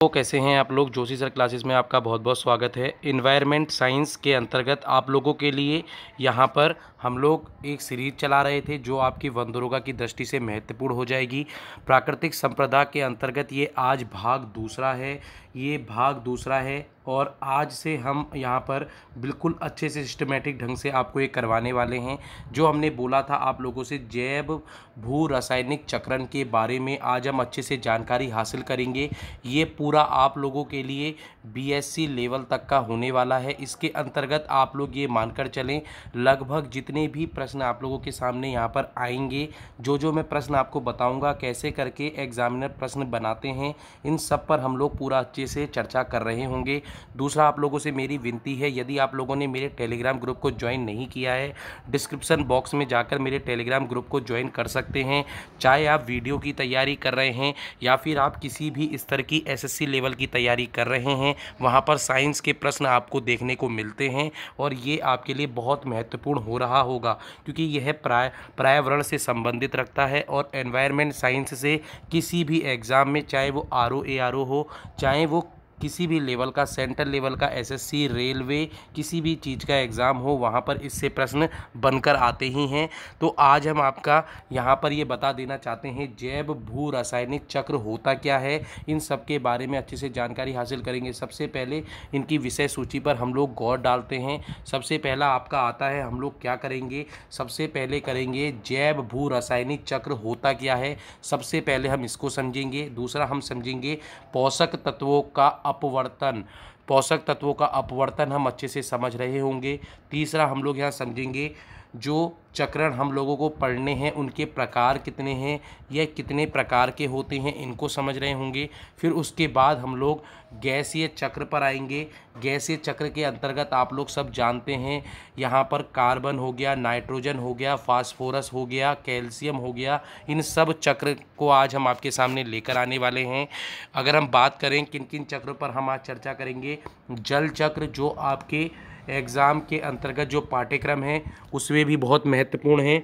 तो कैसे हैं आप लोग। जोशी सर क्लासेस में आपका बहुत बहुत स्वागत है। इन्वायरमेंट साइंस के अंतर्गत आप लोगों के लिए यहाँ पर हम लोग एक सीरीज चला रहे थे जो आपकी वनरोगा की दृष्टि से महत्वपूर्ण हो जाएगी। प्राकृतिक संपदा के अंतर्गत ये आज भाग दूसरा है और आज से हम यहाँ पर बिल्कुल अच्छे से सिस्टमेटिक ढंग से आपको ये करवाने वाले हैं। जो हमने बोला था आप लोगों से जैव भू रासायनिक चक्रण के बारे में आज हम अच्छे से जानकारी हासिल करेंगे। ये पूरा आप लोगों के लिए बीएससी लेवल तक का होने वाला है। इसके अंतर्गत आप लोग ये मानकर चलें लगभग जितने भी प्रश्न आप लोगों के सामने यहाँ पर आएंगे, जो मैं प्रश्न आपको बताऊंगा कैसे करके एग्जामिनर प्रश्न बनाते हैं, इन सब पर हम लोग पूरा अच्छे से चर्चा कर रहे होंगे। दूसरा आप लोगों से मेरी विनती है, यदि आप लोगों ने मेरे टेलीग्राम ग्रुप को ज्वाइन नहीं किया है, डिस्क्रिप्शन बॉक्स में जाकर मेरे टेलीग्राम ग्रुप को ज्वाइन कर सकते हैं। चाहे आप वीडियो की तैयारी कर रहे हैं या फिर आप किसी भी स्तर की एसएससी लेवल की तैयारी कर रहे हैं, वहाँ पर साइंस के प्रश्न आपको देखने को मिलते हैं और ये आपके लिए बहुत महत्वपूर्ण हो रहा होगा क्योंकि यह पर्यावरण से संबंधित रखता है और एनवायरनमेंट साइंस से किसी भी एग्ज़ाम में, चाहे वो आरओ एआरओ हो, चाहे वो किसी भी लेवल का सेंट्रल लेवल का एसएससी रेलवे किसी भी चीज़ का एग्ज़ाम हो, वहाँ पर इससे प्रश्न बनकर आते ही हैं। तो आज हम आपका यहाँ पर ये बता देना चाहते हैं जैव भू रासायनिक चक्र होता क्या है, इन सब के बारे में अच्छे से जानकारी हासिल करेंगे। सबसे पहले इनकी विषय सूची पर हम लोग गौर डालते हैं। सबसे पहला आपका आता है, हम लोग क्या करेंगे, सबसे पहले करेंगे जैव भू रासायनिक चक्र होता क्या है। सबसे पहले हम इसको समझेंगे। दूसरा हम समझेंगे पोषक तत्वों का अपवर्तन हम अच्छे से समझ रहे होंगे। तीसरा हम लोग यहाँ समझेंगे जो चक्रण हम लोगों को पढ़ने हैं उनके प्रकार कितने हैं, यह कितने प्रकार के होते हैं, इनको समझ रहे होंगे। फिर उसके बाद हम लोग गैसीय चक्र पर आएंगे। गैसीय चक्र के अंतर्गत आप लोग सब जानते हैं, यहाँ पर कार्बन हो गया, नाइट्रोजन हो गया, फास्फोरस हो गया, कैल्शियम हो गया, इन सब चक्र को आज हम आपके सामने लेकर आने वाले हैं। अगर हम बात करें किन किन चक्रों पर हम आज चर्चा करेंगे, जल चक्र जो आपके एग्ज़ाम के अंतर्गत जो पाठ्यक्रम है उसमें भी बहुत महत्वपूर्ण है।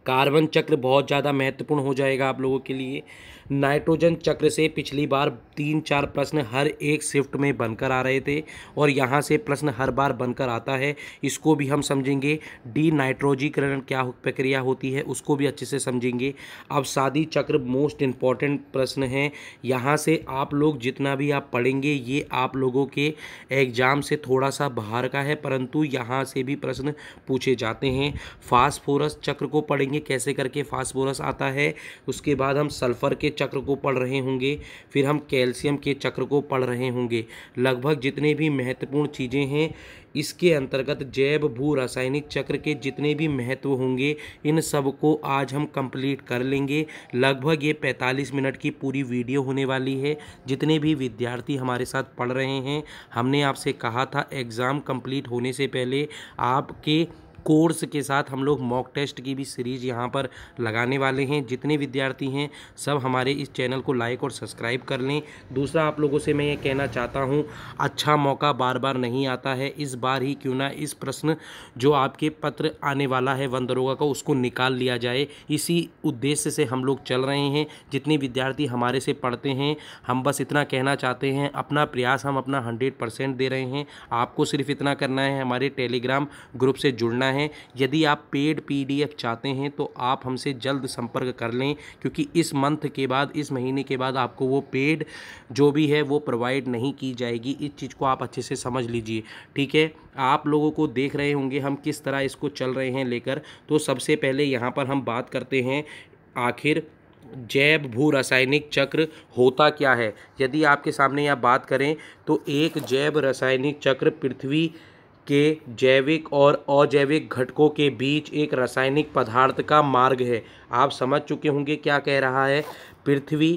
कार्बन चक्र बहुत ज़्यादा महत्वपूर्ण हो जाएगा आप लोगों के लिए। नाइट्रोजन चक्र से पिछली बार 3-4 प्रश्न हर एक शिफ्ट में बनकर आ रहे थे और यहाँ से प्रश्न हर बार बनकर आता है, इसको भी हम समझेंगे। डी नाइट्रोजीकरण क्या प्रक्रिया होती है उसको भी अच्छे से समझेंगे। अब शादी चक्र मोस्ट इम्पॉर्टेंट प्रश्न है, यहाँ से आप लोग जितना भी आप पढ़ेंगे ये आप लोगों के एग्ज़ाम से थोड़ा सा बाहर का है, परंतु यहाँ से भी प्रश्न पूछे जाते हैं। फास्फोरस चक्र को पढ़ेंगे कैसे करके फास्फोरस आता है। उसके बाद हम सल्फर के चक्र को पढ़ रहे होंगे, फिर हम कैल्शियम के चक्र को पढ़ रहे होंगे। लगभग जितने भी महत्वपूर्ण चीज़ें हैं इसके अंतर्गत जैव भू रासायनिक चक्र के जितने भी महत्व होंगे इन सब को आज हम कंप्लीट कर लेंगे। लगभग ये 45 मिनट की पूरी वीडियो होने वाली है। जितने भी विद्यार्थी हमारे साथ पढ़ रहे हैं, हमने आपसे कहा था एग्ज़ाम कंप्लीट होने से पहले आपके कोर्स के साथ हम लोग मॉक टेस्ट की भी सीरीज़ यहाँ पर लगाने वाले हैं। जितने विद्यार्थी हैं सब हमारे इस चैनल को लाइक और सब्सक्राइब कर लें। दूसरा आप लोगों से मैं ये कहना चाहता हूँ, अच्छा मौका बार बार नहीं आता है, इस बार ही क्यों ना इस प्रश्न जो आपके पत्र आने वाला है वन दरोगा का उसको निकाल लिया जाए। इसी उद्देश्य से हम लोग चल रहे हैं। जितने विद्यार्थी हमारे से पढ़ते हैं हम बस इतना कहना चाहते हैं, अपना प्रयास हम अपना 100% दे रहे हैं। आपको सिर्फ इतना करना है, हमारे टेलीग्राम ग्रुप से जुड़ना है। यदि आप पेड पीडीएफ चाहते हैं तो आप हमसे जल्द संपर्क कर लें क्योंकि इस मंथ के बाद, इस महीने के बाद आपको वो पेड जो भी है वो प्रोवाइड नहीं की जाएगी। इस चीज़ को आप अच्छे से समझ लीजिए, ठीक है। आप लोगों को देख रहे होंगे हम किस तरह इसको चल रहे हैं लेकर। तो सबसे पहले यहाँ पर हम बात करते हैं आखिर जैव भू रासायनिक चक्र होता क्या है। यदि आपके सामने यह बात करें तो एक जैव रासायनिक चक्र पृथ्वी के जैविक और अजैविक घटकों के बीच एक रासायनिक पदार्थ का मार्ग है। आप समझ चुके होंगे क्या कह रहा है। पृथ्वी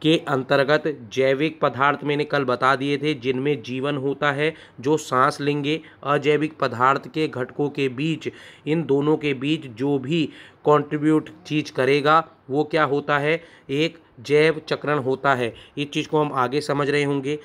के अंतर्गत जैविक पदार्थ मैंने कल बता दिए थे जिनमें जीवन होता है, जो सांस लेंगे। अजैविक पदार्थ के घटकों के बीच, इन दोनों के बीच जो भी कंट्रीब्यूट चीज़ करेगा वो क्या होता है, एक जैव चक्रण होता है। इस चीज़ को हम आगे समझ रहे होंगे।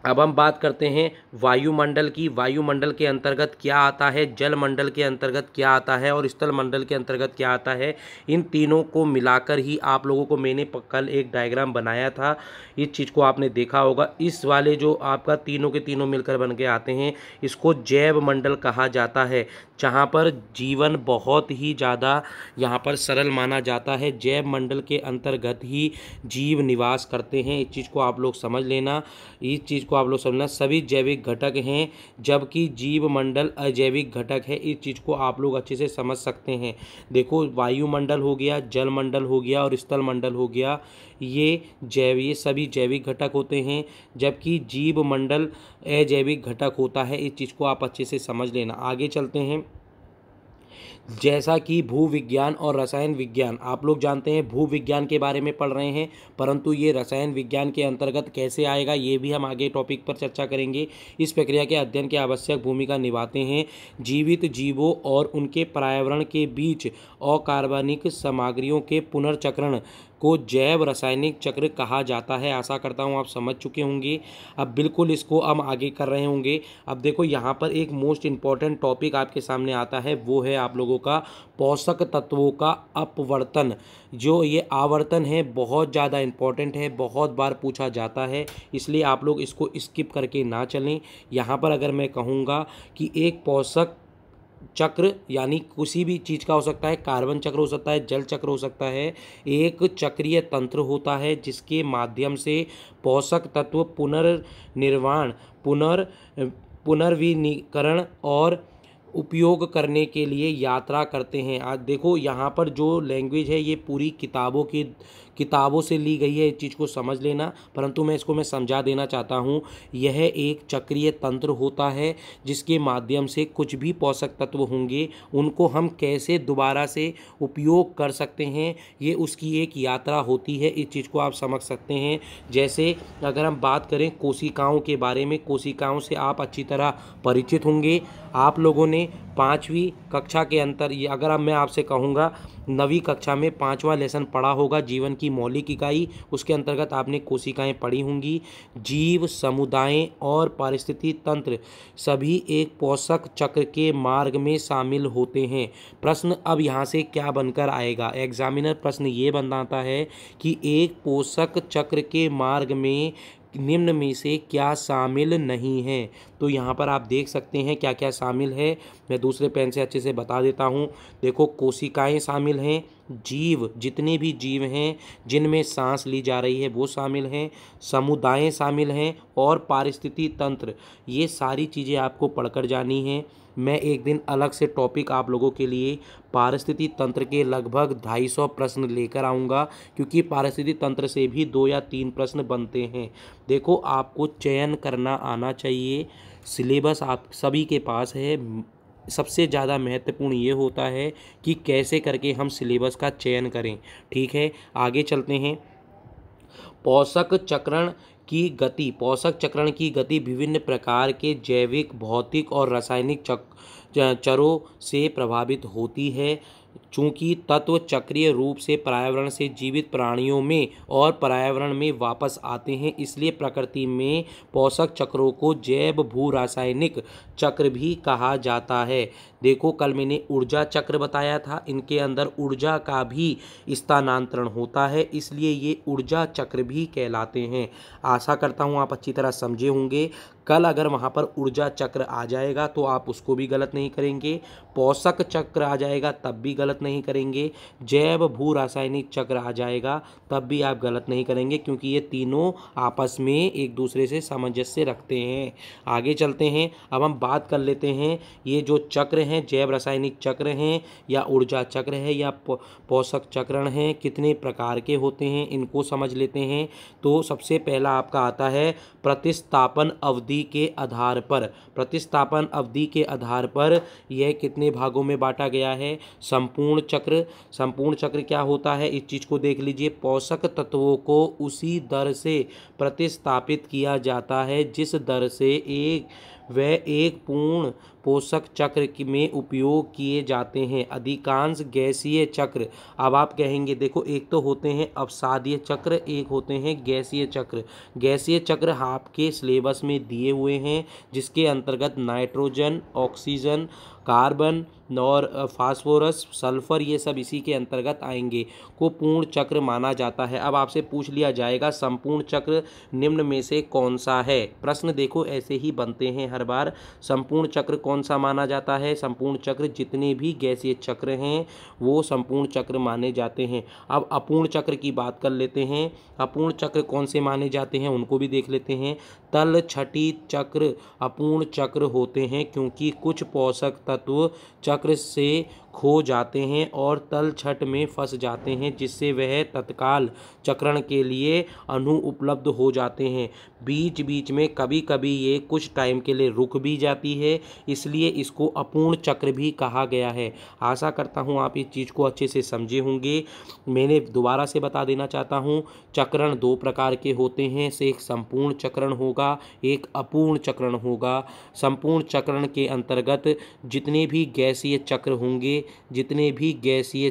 अब हम बात करते हैं वायुमंडल की। वायुमंडल के अंतर्गत क्या आता है, जलमंडल के अंतर्गत क्या आता है और स्थल मंडल के अंतर्गत क्या आता है। इन तीनों को मिलाकर ही आप लोगों को मैंने कल एक डायग्राम बनाया था, इस चीज़ को आपने देखा होगा। इस वाले जो आपका तीनों के तीनों मिलकर बन के आते हैं, इसको जैव मंडल कहा जाता है, जहाँ पर जीवन बहुत ही ज़्यादा यहाँ पर सरल माना जाता है। जैव मंडल के अंतर्गत ही जीव निवास करते हैं, इस चीज़ को आप लोग समझ लेना। इस चीज़ को आप लोग समझना, सभी जैविक घटक हैं जबकि जीव मंडल अजैविक घटक है। इस चीज़ को आप लोग अच्छे से समझ सकते हैं। देखो, वायुमंडल हो गया, जल मंडल हो गया और स्थल मंडल हो गया, ये सभी जैविक घटक होते हैं, जबकि जीव मंडल अजैविक घटक होता है। इस चीज़ को आप अच्छे से समझ लेना। आगे चलते हैं। जैसा कि भूविज्ञान और रसायन विज्ञान, आप लोग जानते हैं भूविज्ञान के बारे में पढ़ रहे हैं, परंतु ये रसायन विज्ञान के अंतर्गत कैसे आएगा ये भी हम आगे टॉपिक पर चर्चा करेंगे। इस प्रक्रिया के अध्ययन की आवश्यक भूमिका निभाते हैं जीवित जीवों और उनके पर्यावरण के बीच अकार्बनिक सामग्रियों के पुनर्चक्रण को जैव रासायनिक चक्र कहा जाता है। आशा करता हूँ आप समझ चुके होंगे। अब बिल्कुल इसको हम आगे कर रहे होंगे। अब देखो, यहाँ पर एक मोस्ट इम्पॉर्टेंट टॉपिक आपके सामने आता है, वो है आप लोगों का पोषक तत्वों का अपवर्तन। जो ये आवर्तन है बहुत ज़्यादा इम्पॉर्टेंट है, बहुत बार पूछा जाता है, इसलिए आप लोग इसको स्किप करके ना चलें। यहाँ पर अगर मैं कहूँगा कि एक पोषक चक्र यानी किसी भी चीज़ का हो सकता है, कार्बन चक्र हो सकता है, जल चक्र हो सकता है, एक चक्रीय तंत्र होता है जिसके माध्यम से पोषक तत्व पुनर्निर्माण, पुनर्विनीकरण और उपयोग करने के लिए यात्रा करते हैं। आज देखो, यहाँ पर जो लैंग्वेज है ये पूरी किताबों से ली गई है, इस चीज़ को समझ लेना, परंतु मैं समझा देना चाहता हूँ। यह एक चक्रीय तंत्र होता है जिसके माध्यम से कुछ भी पोषक तत्व होंगे उनको हम कैसे दोबारा से उपयोग कर सकते हैं, ये उसकी एक यात्रा होती है। इस चीज़ को आप समझ सकते हैं। जैसे अगर हम बात करें कोशिकाओं के बारे में, कोशिकाओं से आप अच्छी तरह परिचित होंगे। आप लोगों ने 5वीं कक्षा के अंतर, अगर अब मैं आपसे कहूँगा 9वीं कक्षा में 5वां लेसन पढ़ा होगा, जीवन की मौलिक इकाई, उसके अंतर्गत आपने कोशिकाएं पढ़ी होंगी। जीव समुदाय और पारिस्थितिकी तंत्र सभी एक पोषक चक्र के मार्ग में शामिल होते हैं। प्रश्न अब यहाँ से क्या बनकर आएगा, एग्जामिनर प्रश्न ये बनाता है कि एक पोषक चक्र के मार्ग में निम्न में से क्या शामिल नहीं है। तो यहाँ पर आप देख सकते हैं क्या क्या शामिल है, मैं दूसरे पेन से अच्छे से बता देता हूँ। देखो, कोशिकाएं शामिल हैं, जीव जितने भी जीव हैं जिनमें सांस ली जा रही है वो शामिल हैं, समुदाय शामिल हैं और पारिस्थितिकी तंत्र, ये सारी चीज़ें आपको पढ़कर जानी हैं। मैं एक दिन अलग से टॉपिक आप लोगों के लिए पारिस्थितिकी तंत्र के लगभग 250 प्रश्न लेकर आऊँगा, क्योंकि पारिस्थितिकी तंत्र से भी 2 या 3 प्रश्न बनते हैं। देखो, आपको चयन करना आना चाहिए, सिलेबस आप सभी के पास है। सबसे ज़्यादा महत्वपूर्ण ये होता है कि कैसे करके हम सिलेबस का चयन करें। ठीक है, आगे चलते हैं। पोषक चक्रण की गति, पोषक चक्रण की गति विभिन्न प्रकार के जैविक, भौतिक और रासायनिक चरों से प्रभावित होती है। चूँकि तत्व चक्रीय रूप से पर्यावरण से जीवित प्राणियों में और पर्यावरण में वापस आते हैं, इसलिए प्रकृति में पोषक चक्रों को जैव भू रासायनिक चक्र भी कहा जाता है। देखो, कल मैंने ऊर्जा चक्र बताया था, इनके अंदर ऊर्जा का भी स्थानांतरण होता है, इसलिए ये ऊर्जा चक्र भी कहलाते हैं। आशा करता हूँ आप अच्छी तरह समझे होंगे। कल अगर वहाँ पर ऊर्जा चक्र आ जाएगा तो आप उसको भी गलत नहीं करेंगे, पोषक चक्र आ जाएगा तब भी गलत नहीं करेंगे, जैव भू रासायनिक चक्र आ जाएगा तब भी आप गलत नहीं करेंगे, क्योंकि ये तीनों आपस में एक दूसरे से सामंजस्य रखते हैं। आगे चलते हैं। अब हम बात कर लेते हैं ये जो चक्र हैं, जैव रासायनिक चक्र हैं या ऊर्जा चक्र है या पोषक चक्रण हैं, कितने प्रकार के होते हैं, इनको समझ लेते हैं। तो सबसे पहला आपका आता है प्रतिस्थापन अवधि के आधार पर। प्रतिस्थापन अवधि के आधार पर यह कितने भागों में बांटा गया है। संपूर्ण चक्र, संपूर्ण चक्र क्या होता है इस चीज़ को देख लीजिए। पोषक तत्वों को उसी दर से प्रतिस्थापित किया जाता है जिस दर से एक वह एक पूर्ण पोषक चक्र में उपयोग किए जाते हैं। अधिकांश गैसीय चक्र, अब आप कहेंगे देखो, एक तो होते हैं अवसादीय चक्र, एक होते हैं गैसीय चक्र। गैसीय चक्र आपके सिलेबस में दिए हुए हैं, जिसके अंतर्गत नाइट्रोजन, ऑक्सीजन, कार्बन और फास्फोरस, सल्फर, ये सब इसी के अंतर्गत आएंगे, को पूर्ण चक्र माना जाता है। अब आपसे पूछ लिया जाएगा संपूर्ण चक्र निम्न में से कौन सा है। प्रश्न देखो ऐसे ही बनते हैं हर बार। संपूर्ण चक्र कौन सा माना जाता है? संपूर्ण चक्र जितने भी गैसीय चक्र हैं वो संपूर्ण चक्र माने जाते हैं। अब अपूर्ण चक्र की बात कर लेते हैं। अपूर्ण चक्र कौन से माने जाते हैं उनको भी देख लेते हैं। तल छठी चक्र अपूर्ण चक्र होते हैं, क्योंकि कुछ पोषक तत्व चक्र से खो जाते हैं और तल छठ में फंस जाते हैं, जिससे वह तत्काल चक्रण के लिए अनुपलब्ध हो जाते हैं। बीच बीच में कभी कभी ये कुछ टाइम के लिए रुक भी जाती है, इसलिए इसको अपूर्ण चक्र भी कहा गया है। आशा करता हूँ आप इस चीज़ को अच्छे से समझे होंगे। मैंने दोबारा से बता देना चाहता हूँ, चक्रण दो प्रकार के होते हैं, से एक संपूर्ण चक्रण होगा, एक अपूर्ण चक्रण होगा। संपूर्ण चक्रण के अंतर्गत जितने भी गैसीय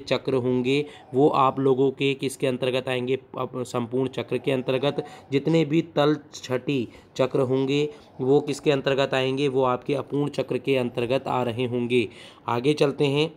चक्र होंगे, वो आप लोगों के किसके अंतर्गत आएंगे? संपूर्ण चक्र के अंतर्गत। जितने भी तल छठी चक्र होंगे वो किसके अंतर्गत आएंगे? वो आपके अपूर्ण चक्र के अंतर्गत आ रहे होंगे। आगे चलते हैं।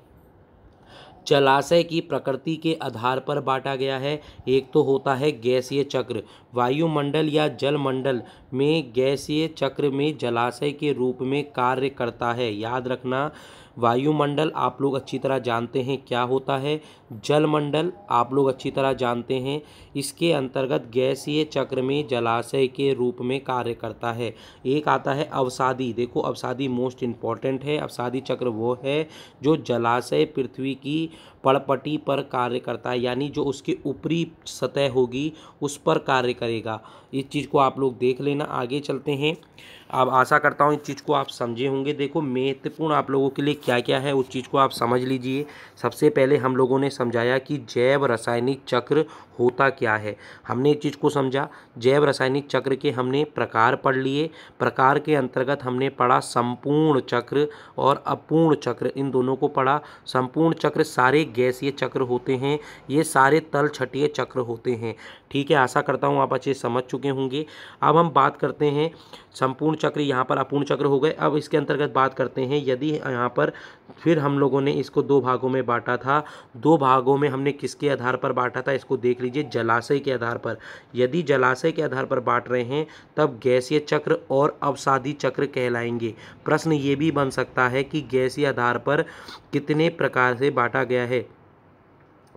जलाशय की प्रकृति के आधार पर बांटा गया है। एक तो होता है गैसीय चक्र। वायुमंडल या जलमंडल में गैसीय चक्र में जलाशय के रूप में कार्य करता है। याद रखना, वायुमंडल आप लोग अच्छी तरह जानते हैं क्या होता है, जलमंडल आप लोग अच्छी तरह जानते हैं। इसके अंतर्गत गैसीय चक्र में जलाशय के रूप में कार्य करता है। एक आता है अवसादी। देखो अवसादी मोस्ट इम्पॉर्टेंट है। अवसादी चक्र वो है जो जलाशय पृथ्वी की पड़पटी पर कार्य करता है, यानी जो उसके ऊपरी सतह होगी उस पर कार्य करेगा। इस चीज़ को आप लोग देख लेना। आगे चलते हैं। अब आशा करता हूँ इस चीज़ को आप समझे होंगे। देखो महत्वपूर्ण आप लोगों के लिए क्या क्या है उस चीज़ को आप समझ लीजिए। सबसे पहले हम लोगों ने समझाया कि जैव रासायनिक चक्र होता क्या है। हमने इस चीज़ को समझा। जैव रासायनिक चक्र के हमने प्रकार पढ़ लिए। प्रकार के अंतर्गत हमने पढ़ा संपूर्ण चक्र और अपूर्ण चक्र, इन दोनों को पढ़ा। संपूर्ण चक्र सारे गैसीय चक्र होते हैं, ये सारे तल छठीय चक्र होते हैं। ठीक है, आशा करता हूँ आप अच्छे समझ चुके होंगे। अब हम बात करते हैं संपूर्ण चक्र, यहाँ पर अपूर्ण चक्र हो गए। अब इसके अंतर्गत बात करते हैं, यदि यहाँ पर फिर हम लोगों ने इसको दो भागों में बांटा था। दो भागों में हमने किसके आधार पर बांटा था इसको देख लीजिए, जलाशय के आधार पर। यदि जलाशय के आधार पर बांट रहे हैं तब गैसीय चक्र और अवसादी चक्र कहलाएंगे। प्रश्न ये भी बन सकता है कि गैसीय आधार पर कितने प्रकार से बांटा गया है।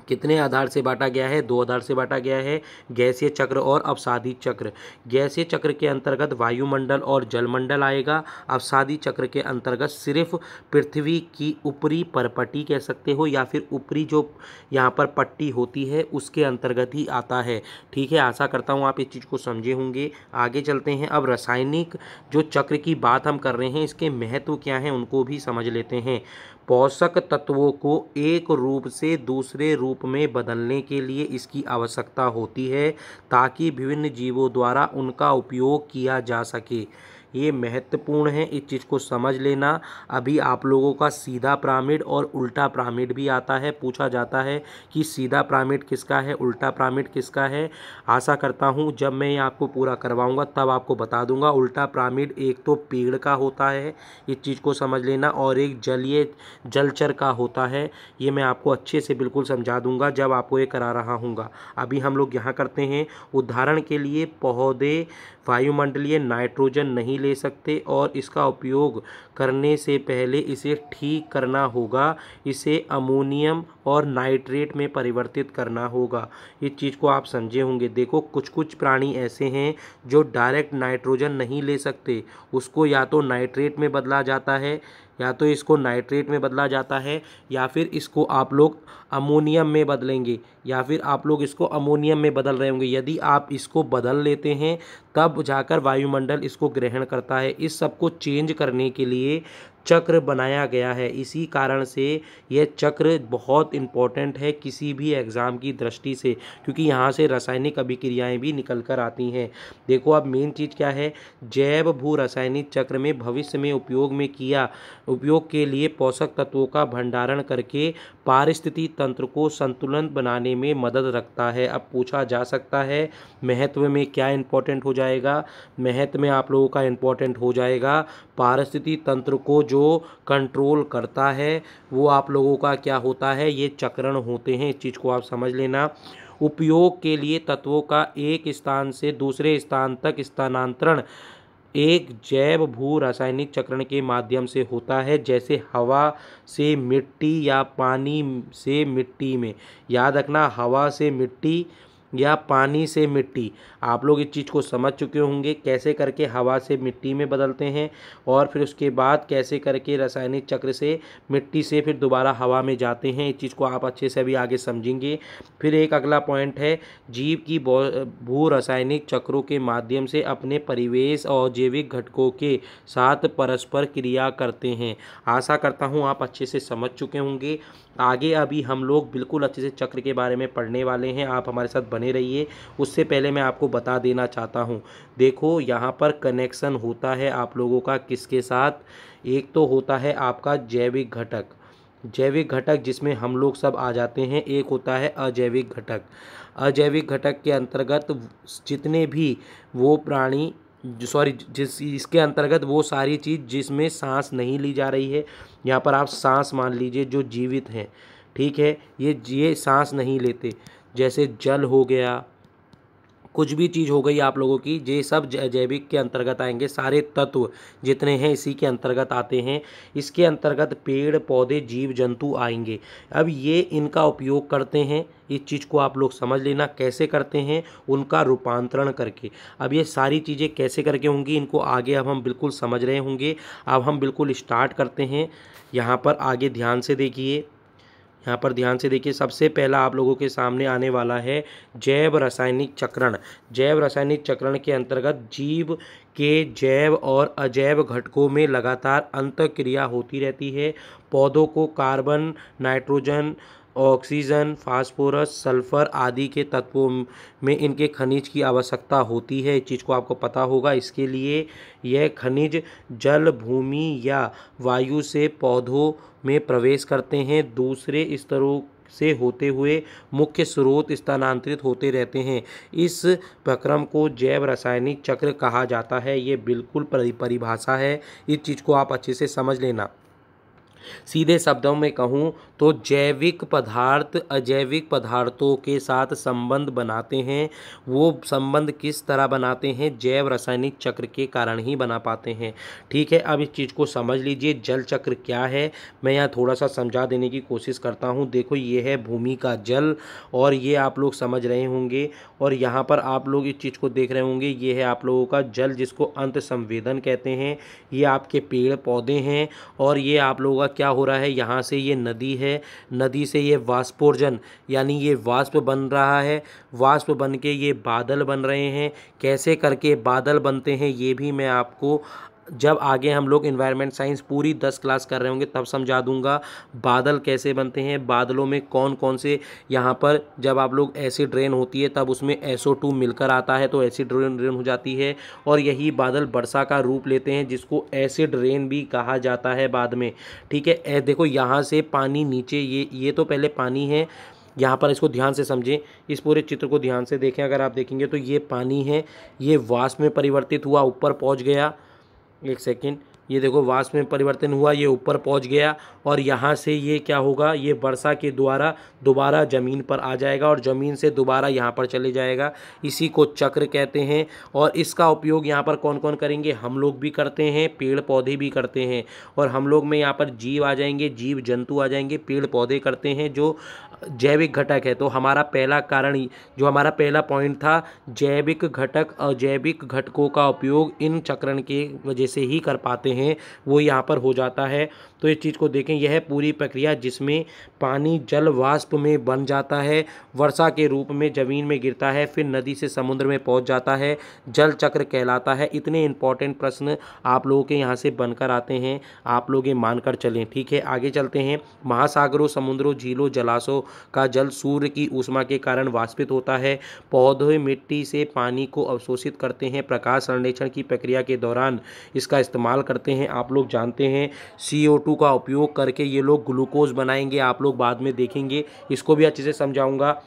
कितने आधार से बांटा गया है? दो आधार से बांटा गया है, गैसीय चक्र और अवसादी चक्र। गैसीय चक्र के अंतर्गत वायुमंडल और जलमंडल आएगा। अवसादी चक्र के अंतर्गत सिर्फ पृथ्वी की ऊपरी परपटी कह सकते हो, या फिर ऊपरी जो यहाँ पर पट्टी होती है उसके अंतर्गत ही आता है। ठीक है, आशा करता हूँ आप इस चीज़ को समझे होंगे। आगे चलते हैं। अब रासायनिक जो चक्र की बात हम कर रहे हैं, इसके महत्व क्या हैं उनको भी समझ लेते हैं। पोषक तत्वों को एक रूप से दूसरे रूप में बदलने के लिए इसकी आवश्यकता होती है, ताकि विभिन्न जीवों द्वारा उनका उपयोग किया जा सके। ये महत्वपूर्ण है, इस चीज़ को समझ लेना। अभी आप लोगों का सीधा पिरामिड और उल्टा पिरामिड भी आता है। पूछा जाता है कि सीधा पिरामिड किसका है, उल्टा पिरामिड किसका है। आशा करता हूँ जब मैं ये आपको पूरा करवाऊँगा तब आपको बता दूँगा। उल्टा पिरामिड एक तो पेड़ का होता है, इस चीज़ को समझ लेना, और एक जलचर का होता है। ये मैं आपको अच्छे से बिल्कुल समझा दूँगा जब आपको ये करा रहा हूँगा। अभी हम लोग यहाँ करते हैं। उदाहरण के लिए पौधे वायुमंडलीय नाइट्रोजन नहीं ले सकते और इसका उपयोग करने से पहले इसे ठीक करना होगा। इसे अमोनियम और नाइट्रेट में परिवर्तित करना होगा। इस चीज़ को आप समझे होंगे। देखो कुछ कुछ प्राणी ऐसे हैं जो डायरेक्ट नाइट्रोजन नहीं ले सकते, उसको या तो नाइट्रेट में बदला जाता है, या तो इसको नाइट्रेट में बदला जाता है, या फिर इसको आप लोग अमोनियम में बदलेंगे, या फिर आप लोग इसको अमोनियम में बदल रहे होंगे। यदि आप इसको बदल लेते हैं तब जाकर वायुमंडल इसको ग्रहण करता है। इस सब को चेंज करने के लिए चक्र बनाया गया है। इसी कारण से यह चक्र बहुत इम्पोर्टेंट है किसी भी एग्ज़ाम की दृष्टि से, क्योंकि यहाँ से रासायनिक अभिक्रियाएं भी निकल कर आती हैं। देखो अब मेन चीज़ क्या है, जैव भू रासायनिक चक्र में भविष्य में उपयोग के लिए पोषक तत्वों का भंडारण करके पारिस्थितिकी तंत्र को संतुलन बनाने में मदद रखता है। अब पूछा जा सकता है महत्व में क्या इंपॉर्टेंट हो जाएगा, महत्व में आप लोगों का इंपॉर्टेंट हो जाएगा पारिस्थितिकी तंत्र को जो कंट्रोल करता है वो आप लोगों का क्या होता है, ये चक्रण होते हैं। इस चीज़ को आप समझ लेना। उपयोग के लिए तत्वों का एक स्थान से दूसरे स्थान तक स्थानांतरण एक जैव भू रासायनिक चक्रण के माध्यम से होता है, जैसे हवा से मिट्टी या पानी से मिट्टी में। याद रखना, हवा से मिट्टी या पानी से मिट्टी। आप लोग इस चीज़ को समझ चुके होंगे कैसे करके हवा से मिट्टी में बदलते हैं और फिर उसके बाद कैसे करके रासायनिक चक्र से मिट्टी से फिर दोबारा हवा में जाते हैं। इस चीज़ को आप अच्छे से अभी आगे समझेंगे। फिर एक अगला पॉइंट है, जीव की भू रासायनिक चक्रों के माध्यम से अपने परिवेश और जैविक घटकों के साथ परस्पर क्रिया करते हैं। आशा करता हूँ आप अच्छे से समझ चुके होंगे। आगे अभी हम लोग बिल्कुल अच्छे से चक्र के बारे में पढ़ने वाले हैं, आप हमारे साथ बने रहिए। उससे पहले मैं आपको बता देना चाहता हूँ, देखो यहाँ पर कनेक्शन होता है आप लोगों का किसके साथ, एक तो होता है आपका जैविक घटक जिसमें हम लोग सब आ जाते हैं, एक होता है अजैविक अजैविक घटक के अंतर्गत जितने भी वो प्राणी इसके अंतर्गत वो सारी चीज़ जिसमें सांस नहीं ली जा रही है। यहाँ पर आप सांस मान लीजिए जो जीवित हैं, ठीक है, ये सांस नहीं लेते, जैसे जल हो गया, कुछ भी चीज़ हो गई आप लोगों की, ये सब जैविक के अंतर्गत आएंगे। सारे तत्व जितने हैं इसी के अंतर्गत आते हैं। इसके अंतर्गत पेड़ पौधे जीव जंतु आएंगे। अब ये इनका उपयोग करते हैं, इस चीज़ को आप लोग समझ लेना कैसे करते हैं, उनका रूपांतरण करके। अब ये सारी चीज़ें कैसे करके होंगी इनको आगे अब हम बिल्कुल समझ रहे होंगे। अब हम बिल्कुल स्टार्ट करते हैं। यहाँ पर आगे ध्यान से देखिए, यहाँ पर ध्यान से देखिए। सबसे पहला आप लोगों के सामने आने वाला है जैव रासायनिक चक्रण। जैव रासायनिक चक्रण के अंतर्गत जीव के जैव और अजैव घटकों में लगातार अंतःक्रिया होती रहती है। पौधों को carbon, nitrogen, oxygen, phosphorus, sulphur आदि के तत्वों में इनके खनिज की आवश्यकता होती है। इस चीज़ को आपको पता होगा। इसके लिए यह खनिज जल, भूमि या वायु से पौधों में प्रवेश करते हैं, दूसरे स्तरों से होते हुए मुख्य स्रोत स्थानांतरित होते रहते हैं। इस प्रक्रम को जैव रासायनिक चक्र कहा जाता है। ये बिल्कुल परिभाषा है, इस चीज़ को आप अच्छे से समझ लेना। सीधे शब्दों में कहूँ तो जैविक पदार्थ अजैविक पदार्थों के साथ संबंध बनाते हैं। वो संबंध किस तरह बनाते हैं, जैव रासायनिक चक्र के कारण ही बना पाते हैं। ठीक है, अब इस चीज़ को समझ लीजिए। जल चक्र क्या है, मैं यहाँ थोड़ा सा समझा देने की कोशिश करता हूँ। देखो ये है भूमि का जल और ये आप लोग समझ रहे होंगे, और यहाँ पर आप लोग इस चीज़ को देख रहे होंगे, ये है आप लोगों का जल जिसको अंत संवेदन कहते हैं। ये आपके पेड़ पौधे हैं और ये आप लोगों का क्या हो रहा है, यहाँ से ये नदी है, नदी से ये वाष्पोर्जन यानी ये वाष्प बन रहा है, वाष्प बन के ये बादल बन रहे हैं। कैसे करके बादल बनते हैं ये भी मैं आपको जब आगे हम लोग एनवायरनमेंट साइंस पूरी 10 क्लास कर रहे होंगे तब समझा दूंगा। बादल कैसे बनते हैं, बादलों में कौन कौन से, यहाँ पर जब आप लोग एसिड रेन होती है तब उसमें SO2 मिलकर आता है तो एसिड रेन हो जाती है, और यही बादल वर्षा का रूप लेते हैं जिसको एसिड रेन भी कहा जाता है बाद में। ठीक है, देखो यहाँ से पानी नीचे, ये तो पहले पानी है, यहाँ पर इसको ध्यान से समझें, इस पूरे चित्र को ध्यान से देखें। अगर आप देखेंगे तो ये पानी है, ये वाष्प में परिवर्तित हुआ, ऊपर पहुँच गया। एक सेकेंड, ये देखो वाष्प में परिवर्तन हुआ, ये ऊपर पहुंच गया, और यहाँ से ये क्या होगा, ये वर्षा के द्वारा दोबारा ज़मीन पर आ जाएगा और ज़मीन से दोबारा यहाँ पर चले जाएगा। इसी को चक्र कहते हैं। और इसका उपयोग यहाँ पर कौन कौन करेंगे, हम लोग भी करते हैं, पेड़ पौधे भी करते हैं। और हम लोग में यहाँ पर जीव आ जाएंगे, जीव जंतु आ जाएंगे, पेड़ पौधे करते हैं जो जैविक घटक है। तो हमारा पहला कारण, जो हमारा पहला पॉइंट था, जैविक घटक अजैविक घटकों का उपयोग इन चक्रण के वजह से ही कर पाते हैं वो यहाँ पर हो जाता है। तो इस चीज़ को देखें, यह पूरी प्रक्रिया जिसमें पानी जल वाष्प में बन जाता है, वर्षा के रूप में ज़मीन में गिरता है, फिर नदी से समुद्र में पहुँच जाता है, जल चक्र कहलाता है। इतने इंपॉर्टेंट प्रश्न आप लोगों के यहाँ से बनकर आते हैं, आप लोग ये मानकर चलें। ठीक है, आगे चलते हैं। महासागरों, समुद्रों, झीलों, जलाशयों का जल सूर्य की ऊष्मा के कारण वाष्पित होता है। पौधे मिट्टी से पानी को अवशोषित करते हैं, प्रकाश संश्लेषण की प्रक्रिया के दौरान इसका इस्तेमाल करते हैं। आप लोग जानते हैं CO2 का उपयोग करके ये लोग ग्लूकोज बनाएंगे, आप लोग बाद में देखेंगे, इसको भी अच्छे से समझाऊंगा।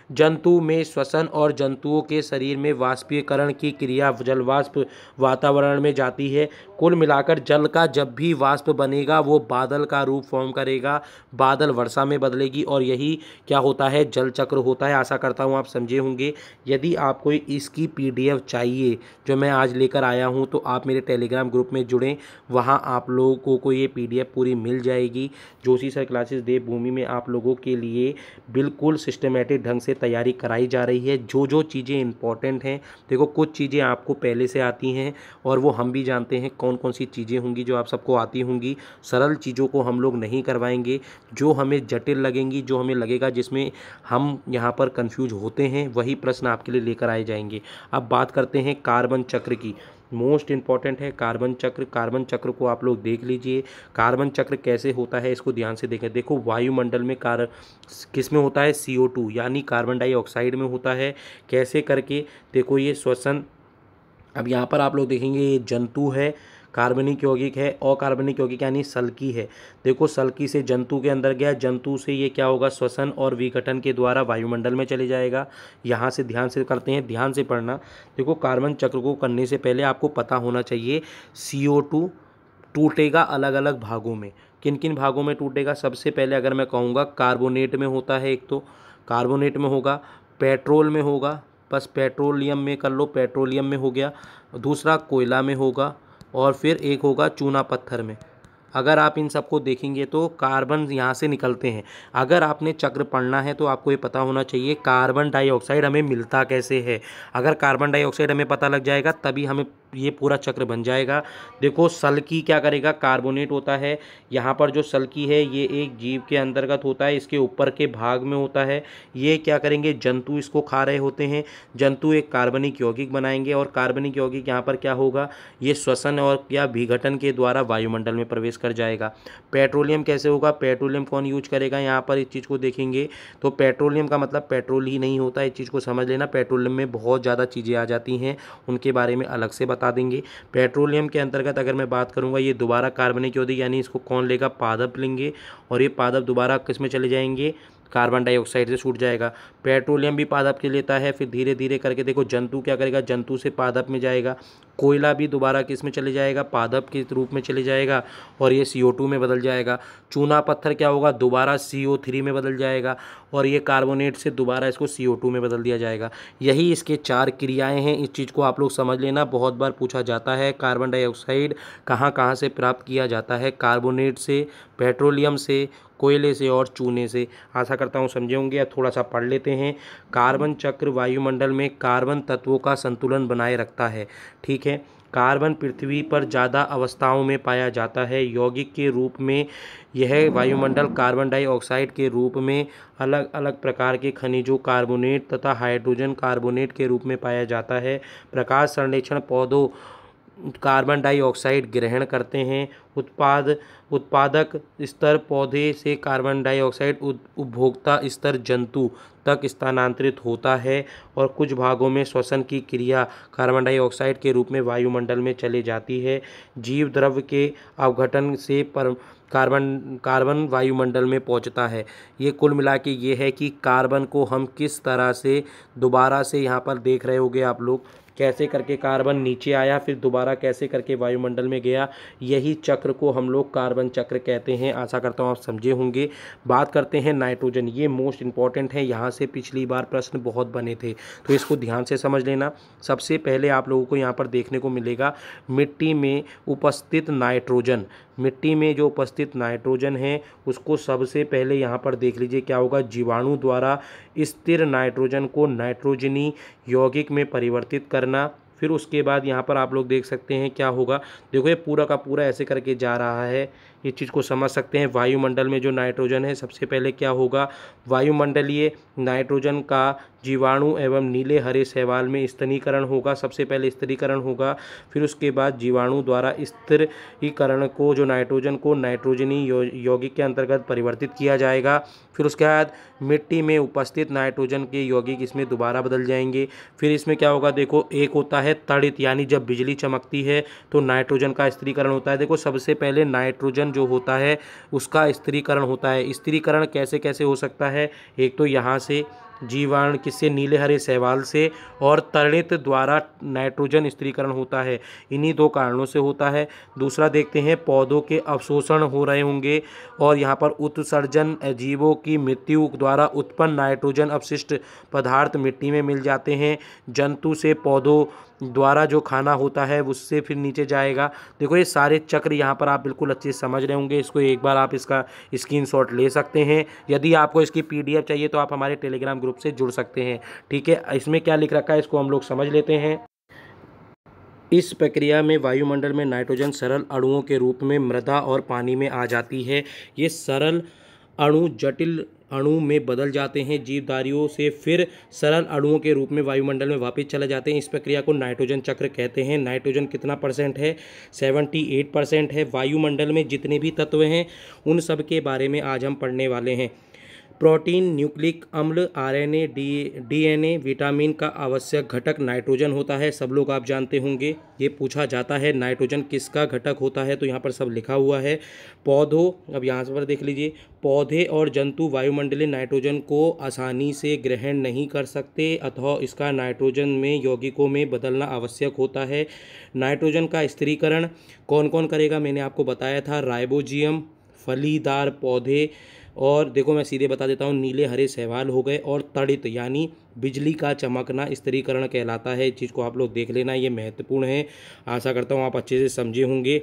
जंतु में श्वसन और जंतुओं के शरीर में वाष्पीकरण की क्रिया जल वाष्प वातावरण में जाती है। कुल मिलाकर जल का जब भी वाष्प बनेगा वो बादल का रूप फॉर्म करेगा, बादल वर्षा में बदलेगी, और यही क्या होता है, जल चक्र होता है। आशा करता हूँ आप समझे होंगे। यदि आपको इसकी PDF चाहिए जो मैं आज लेकर आया हूँ तो आप मेरे टेलीग्राम ग्रुप में जुड़ें, वहाँ आप लोगों को ये PDF पूरी मिल जाएगी। जोशी सर क्लासेस देवभूमि में आप लोगों के लिए बिल्कुल सिस्टमेटिक ढंग से तैयारी कराई जा रही है। जो जो चीज़ें इंपॉर्टेंट हैं, देखो कुछ चीज़ें आपको पहले से आती हैं और वो हम भी जानते हैं कौन कौन सी चीज़ें होंगी जो आप सबको आती होंगी। सरल चीज़ों को हम लोग नहीं करवाएंगे, जो हमें जटिल लगेंगी, जो हमें लगेगा जिसमें हम यहाँ पर कंफ्यूज होते हैं, वही प्रश्न आपके लिए लेकर आए जाएंगे। अब बात करते हैं कार्बन चक्र की। मोस्ट इम्पॉर्टेंट है कार्बन चक्र। कार्बन चक्र को आप लोग देख लीजिए, कार्बन चक्र कैसे होता है इसको ध्यान से देखें। देखो वायुमंडल में किस में होता है, CO2 यानी कार्बन डाइऑक्साइड में होता है। कैसे करके, देखो ये श्वसन, अब यहाँ पर आप लोग देखेंगे ये जंतु है, कार्बनिक यौगिक है, अकार्बनिक यौगिक यानी सल्की है। देखो सल्की से जंतु के अंदर गया, जंतु से ये क्या होगा, श्वसन और विघटन के द्वारा वायुमंडल में चले जाएगा। यहाँ से ध्यान से करते हैं, ध्यान से पढ़ना। देखो कार्बन चक्र को करने से पहले आपको पता होना चाहिए CO2 टूटेगा अलग अलग भागों में। किन किन भागों में टूटेगा, सबसे पहले अगर मैं कहूँगा कार्बोनेट में होता है, एक तो कार्बोनेट में होगा, पेट्रोल में होगा, बस पेट्रोलियम में कर लो, पेट्रोलियम में हो गया, दूसरा कोयला में होगा, और फिर एक होगा चूना पत्थर में। अगर आप इन सबको देखेंगे तो कार्बन यहाँ से निकलते हैं। अगर आपने चक्र पढ़ना है तो आपको ये पता होना चाहिए कार्बन डाइऑक्साइड हमें मिलता कैसे है। अगर कार्बन डाइऑक्साइड हमें पता लग जाएगा तभी हमें ये पूरा चक्र बन जाएगा। देखो सल्की क्या करेगा, कार्बोनेट होता है, यहाँ पर जो सल्की है ये एक जीव के अंतर्गत होता है, इसके ऊपर के भाग में होता है। ये क्या करेंगे, जंतु इसको खा रहे होते हैं, जंतु एक कार्बनिक यौगिक बनाएंगे, और कार्बनिक यौगिक यहाँ पर क्या होगा, ये श्वसन और या विघटन के द्वारा वायुमंडल में प्रवेश कर जाएगा। पेट्रोलियम कैसे होगा, पेट्रोलियम कौन यूज करेगा, यहाँ पर इस चीज़ को देखेंगे तो पेट्रोलियम का मतलब पेट्रोल ही नहीं होता, इस चीज़ को समझ लेना। पेट्रोलियम में बहुत ज़्यादा चीज़ें आ जाती हैं, उनके बारे में अलग से बता देंगे। पेट्रोलियम के अंतर्गत अगर मैं बात करूंगा, ये दोबारा कार्बनिक यौगिक यानी इसको कौन लेगा, पादप लेंगे, और ये पादप दोबारा किस में चले जाएंगे, कार्बन डाइऑक्साइड से छूट जाएगा। पेट्रोलियम भी पादप के लेता है, फिर धीरे धीरे करके देखो जंतु क्या करेगा, जंतु से पादप में जाएगा, कोयला भी दोबारा किस में चले जाएगा, पादप के रूप में चले जाएगा, और ये CO2 में बदल जाएगा। चूना पत्थर क्या होगा, दोबारा CO3 में बदल जाएगा, और ये कार्बोनेट से दोबारा इसको CO2 में बदल दिया जाएगा। यही इसके 4 क्रियाएं हैं, इस चीज़ को आप लोग समझ लेना। बहुत बार पूछा जाता है कार्बन डाइऑक्साइड कहाँ कहाँ से प्राप्त किया जाता है, कार्बोनेट से, पेट्रोलियम से, कोयले से और चूने से। आशा करता हूँ समझे होंगे। अब थोड़ा सा पढ़ लेते हैं। कार्बन चक्र वायुमंडल में कार्बन तत्वों का संतुलन बनाए रखता है। ठीक है, कार्बन पृथ्वी पर ज़्यादा अवस्थाओं में पाया जाता है। यौगिक के रूप में यह वायुमंडल कार्बन डाइऑक्साइड के रूप में अलग अलग प्रकार के खनिजों, कार्बोनेट तथा हाइड्रोजन कार्बोनेट के रूप में पाया जाता है। प्रकाश संश्लेषण पौधों कार्बन डाइऑक्साइड ग्रहण करते हैं। उत्पादक स्तर पौधे से कार्बन डाइऑक्साइड उपभोक्ता स्तर जंतु तक स्थानांतरित होता है, और कुछ भागों में श्वसन की क्रिया कार्बन डाइऑक्साइड के रूप में वायुमंडल में चले जाती है। जीव द्रव्य के अवघटन से कार्बन वायुमंडल में पहुंचता है। ये कुल मिला के ये है कि कार्बन को हम किस तरह से दोबारा से यहाँ पर देख रहे होगे आप लोग, कैसे करके कार्बन नीचे आया, फिर दोबारा कैसे करके वायुमंडल में गया। यही चक्र को हम लोग कार्बन चक्र कहते हैं। आशा करता हूँ आप समझे होंगे। बात करते हैं नाइट्रोजन, ये मोस्ट इंपॉर्टेंट है, यहाँ से पिछली बार प्रश्न बहुत बने थे तो इसको ध्यान से समझ लेना। सबसे पहले आप लोगों को यहाँ पर देखने को मिलेगा मिट्टी में उपस्थित नाइट्रोजन। मिट्टी में जो उपस्थित नाइट्रोजन है उसको सबसे पहले यहाँ पर देख लीजिए क्या होगा, जीवाणु द्वारा स्थिर नाइट्रोजन को नाइट्रोजनी यौगिक में परिवर्तित करना, फिर उसके बाद यहाँ पर आप लोग देख सकते हैं क्या होगा। देखो ये पूरा का पूरा ऐसे करके जा रहा है, ये चीज़ को समझ सकते हैं। वायुमंडल में जो नाइट्रोजन है, सबसे पहले क्या होगा, वायुमंडलीय नाइट्रोजन का जीवाणु एवं नीले हरे शैवाल में स्तरीकरण होगा। सबसे पहले स्तरीकरण होगा, फिर उसके बाद जीवाणु द्वारा स्थिरीकरण को जो नाइट्रोजन को नाइट्रोजनी यौगिक के अंतर्गत परिवर्तित किया जाएगा। फिर उसके बाद मिट्टी में उपस्थित नाइट्रोजन के यौगिक इसमें दोबारा बदल जाएंगे। फिर इसमें क्या होगा, देखो एक होता है तड़ित, यानी जब बिजली चमकती है तो नाइट्रोजन का स्थिरीकरण होता है। देखो सबसे पहले नाइट्रोजन जो होता है उसका स्थिरीकरण होता है। स्थिरीकरण कैसे कैसे हो सकता है, एक तो यहाँ से जीवाणु किससे, नीले हरे शैवाल से, और तड़ित द्वारा नाइट्रोजन स्थिरीकरण होता है, इन्हीं दो कारणों से होता है। दूसरा देखते हैं, पौधों के अवशोषण हो रहे होंगे और यहाँ पर उत्सर्जन, जीवों की मृत्यु द्वारा उत्पन्न नाइट्रोजन अपशिष्ट पदार्थ मिट्टी में मिल जाते हैं। जंतु से पौधों द्वारा जो खाना होता है उससे फिर नीचे जाएगा। देखो ये सारे चक्र यहाँ पर आप बिल्कुल अच्छे से समझ रहे होंगे। इसको एक बार आप इसका स्क्रीनशॉट ले सकते हैं। यदि आपको इसकी PDF चाहिए तो आप हमारे टेलीग्राम ग्रुप से जुड़ सकते हैं। ठीक है, इसमें क्या लिख रखा है इसको हम लोग समझ लेते हैं। इस प्रक्रिया में वायुमंडल में नाइट्रोजन सरल अणुओं के रूप में मृदा और पानी में आ जाती है। ये सरल अणु जटिल अणु में बदल जाते हैं जीवधारियों से, फिर सरल अणुओं के रूप में वायुमंडल में वापस चले जाते हैं। इस प्रक्रिया को नाइट्रोजन चक्र कहते हैं। नाइट्रोजन कितना परसेंट है, 78% है। वायुमंडल में जितने भी तत्व हैं उन सब के बारे में आज हम पढ़ने वाले हैं। प्रोटीन, न्यूक्लिक अम्ल, RNA, DNA, विटामिन का आवश्यक घटक नाइट्रोजन होता है। सब लोग आप जानते होंगे, ये पूछा जाता है नाइट्रोजन किसका घटक होता है, तो यहाँ पर सब लिखा हुआ है। पौधों, अब यहाँ पर देख लीजिए, पौधे और जंतु वायुमंडलीय नाइट्रोजन को आसानी से ग्रहण नहीं कर सकते, अतः इसका नाइट्रोजन में यौगिकों में बदलना आवश्यक होता है। नाइट्रोजन का स्थिरीकरण कौन कौन करेगा, मैंने आपको बताया था, राइबोजियम, फलीदार पौधे, और देखो मैं सीधे बता देता हूँ, नीले हरे शैवाल हो गए, और तड़ित यानी बिजली का चमकना स्थिरीकरण कहलाता है। इस चीज़ को आप लोग देख लेना, ये महत्वपूर्ण है। आशा करता हूँ आप अच्छे से समझे होंगे।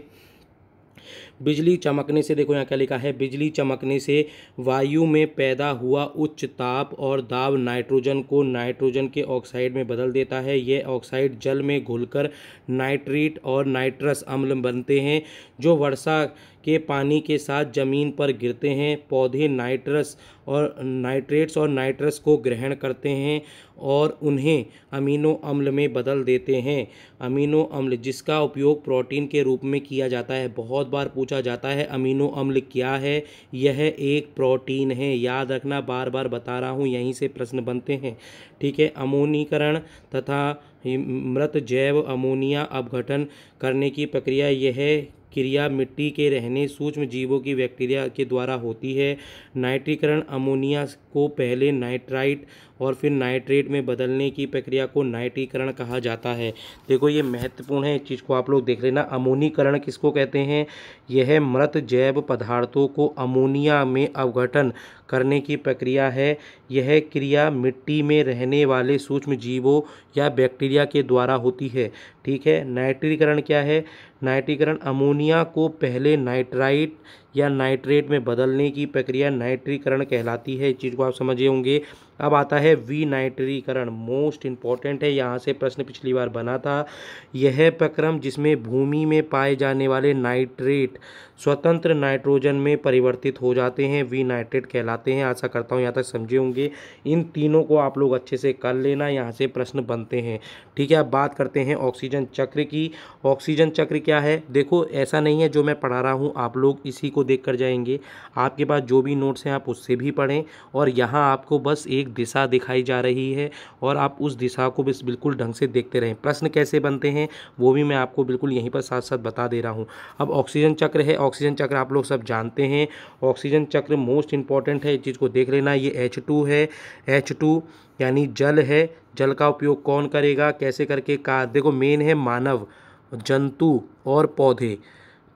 बिजली चमकने से, देखो यहाँ क्या लिखा है, बिजली चमकने से वायु में पैदा हुआ उच्च ताप और दाब नाइट्रोजन को नाइट्रोजन के ऑक्साइड में बदल देता है। यह ऑक्साइड जल में घुलकर नाइट्रेट और नाइट्रस अम्ल बनते हैं, जो वर्षा के पानी के साथ जमीन पर गिरते हैं। पौधे नाइट्रस और नाइट्रेट्स और नाइट्रस को ग्रहण करते हैं और उन्हें अमीनो अम्ल में बदल देते हैं। अमीनो अम्ल जिसका उपयोग प्रोटीन के रूप में किया जाता है, बहुत बार पूछा जाता है अमीनो अम्ल क्या है, यह एक प्रोटीन है। याद रखना, बार बार बता रहा हूँ, यहीं से प्रश्न बनते हैं। ठीक है, अमोनीकरण तथा मृत जैव अमोनिया अपघटन करने की प्रक्रिया, यह क्रिया मिट्टी के रहने सूक्ष्म जीवों की बैक्टीरिया के द्वारा होती है। नाइट्रीकरण अमोनिया को पहले नाइट्राइट और फिर नाइट्रेट में बदलने की प्रक्रिया को नाइट्रीकरण कहा जाता है। देखो ये महत्वपूर्ण है, इस चीज़ को आप लोग देख लेना। अमोनीकरण किसको कहते हैं, यह मृत जैव पदार्थों को अमोनिया में अपघटन करने की प्रक्रिया है। यह क्रिया मिट्टी में रहने वाले सूक्ष्म जीवों या बैक्टीरिया के द्वारा होती है। ठीक है, नाइट्रीकरण क्या है, नाइट्रीकरण अमोनिया को पहले नाइट्राइट या नाइट्रेट में बदलने की प्रक्रिया नाइट्रीकरण कहलाती है। इस चीज़ को आप समझे होंगे। अब आता है विनाइट्रीकरण, मोस्ट इम्पॉर्टेंट है, यहाँ से प्रश्न पिछली बार बना था। यह प्रक्रम जिसमें भूमि में पाए जाने वाले नाइट्रेट स्वतंत्र नाइट्रोजन में परिवर्तित हो जाते हैं, विनाइट्रेट कहलाते हैं। आशा करता हूँ यहाँ तक समझे होंगे। इन तीनों को आप लोग अच्छे से कर लेना, यहाँ से प्रश्न बनते हैं। ठीक है, अब बात करते हैं ऑक्सीजन चक्र की। ऑक्सीजन चक्र क्या है, देखो ऐसा नहीं है जो मैं पढ़ा रहा हूँ आप लोग इसी को देख कर जाएंगे। आपके पास जो भी नोट्स हैं आप उससे भी पढ़ें, और यहाँ आपको बस एक दिशा दिखाई जा रही है और आप उस दिशा को बस बिल्कुल ढंग से देखते रहें। प्रश्न कैसे बनते हैं वो भी मैं आपको बिल्कुल यहीं पर साथ साथ बता दे रहा हूँ। अब ऑक्सीजन चक्र है, ऑक्सीजन चक्र आप लोग सब जानते हैं। ऑक्सीजन चक्र मोस्ट इंपॉर्टेंट है, इस चीज़ को देख लेना। ये H2 है, H2 यानी जल है। जल का उपयोग कौन करेगा, कैसे करके का, देखो मेन है मानव, जंतु और पौधे।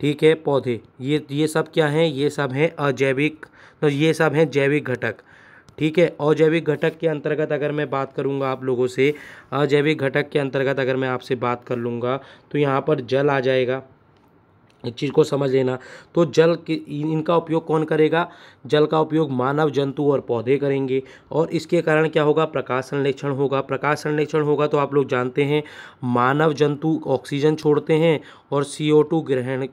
ठीक है, पौधे ये सब क्या हैं, ये सब हैं अजैविक, तो ये सब हैं जैविक घटक। ठीक है, अजैविक घटक के अंतर्गत अगर मैं बात करूंगा आप लोगों से, अजैविक घटक के अंतर्गत अगर मैं आपसे बात कर लूँगा तो यहाँ पर जल आ जाएगा। इस चीज़ को समझ लेना। तो जल के इनका उपयोग कौन करेगा? जल का उपयोग मानव, जंतु और पौधे करेंगे। और इसके कारण क्या होगा? प्रकाश संश्लेषण होगा। प्रकाश संश्लेषण होगा तो आप लोग जानते हैं मानव जंतु ऑक्सीजन छोड़ते हैं और CO2 ग्रहण